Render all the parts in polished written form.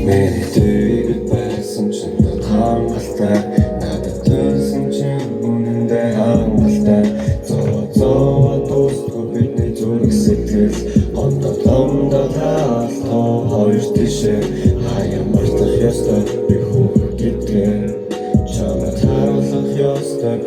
Мэдээгүй байсан ч надад хангалттай надад төрсөн чинь үнэндээ хангалттай зоо дуустгүй бидний зүрх сэтгэл ондоо таалтаа хоёр тишээ хаяа мартах ёстой би хүн гэдгээ чамайг харуулах ёстой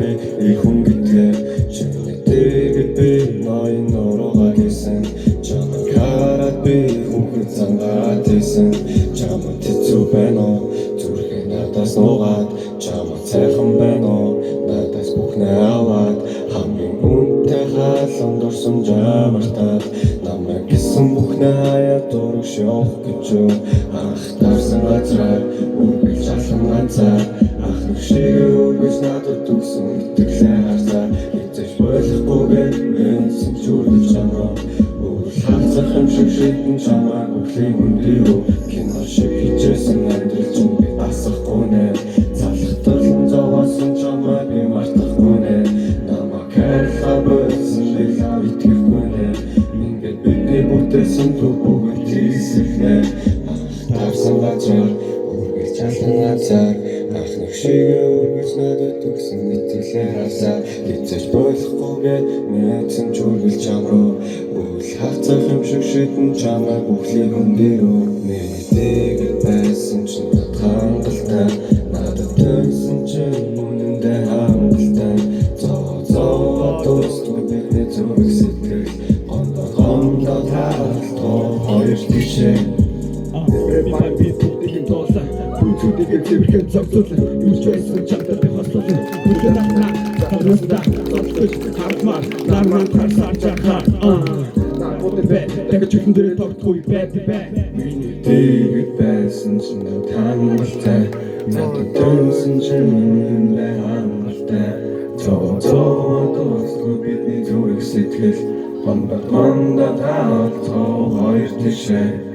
би хүн гэдгээ чимээтэйг би ноён нуруугаа гэсэн чамайг хараад би хүн зангаад ийсэн чамайг тэцүү байна уу зүрхээ надаас нуугаад чамайг сайхан байна уу надаас бүхнээ аваад хамгийн үнэтэй хаалганд дурсан жамартаад намайг гэсэн бүхнээ хаяа дурагш явах гэж юу ах тарсан газраар үргэлж алхан ганцаар ах нэг шиг үргэлж надад өгсөн итгэлээ харсаа эцэж болохгүйгээр мэдсэн чүргэж чамаа хацах юм шиг шийдэн чамаа бүхлийн хүндийрүү кино шиг хичээсэн амьдрал чинь би асахгүй нэ залхтарлан зовоосон чамаа би мартахгүй нэ намайг хайрлахсан би итгэхгүй нэ ингээд бидний бүтээсэн төв бүгд хийсэхнэ тарсан газар үргэлж алхан газар ах нэг шиг үргэлж надад өгсөн итгэлээ харсаа эцэж болохгүйгээр мэдсэн чүргэл чам руу хацах юм шиг шийдэн чамайг бүхлийн хүндийрүү мэдээгүй байсан ч надад хангалттай надад төрсөн чинь үнэндээ хангалттай зоо дуустгүй бидний зүрх сэтгэл ондоо таалтаа хоёр тишээ Everybody be thinking tosa Bütünlüğü çevirken çapsızlı Ülkeysin çantası hastalı Bütün aklar Tanrısta Tatlıç Kartmar Narman tarsar çakar Narkodu be Teka çıkındırı tortuyu be Мэдээгүй байсан ч надад хангалттай надад төрсөн чинь үнэндээ хангалттай зоо дуустгүй бидний зүрх сэтгэл ондоо таалтаа хоёр тишээ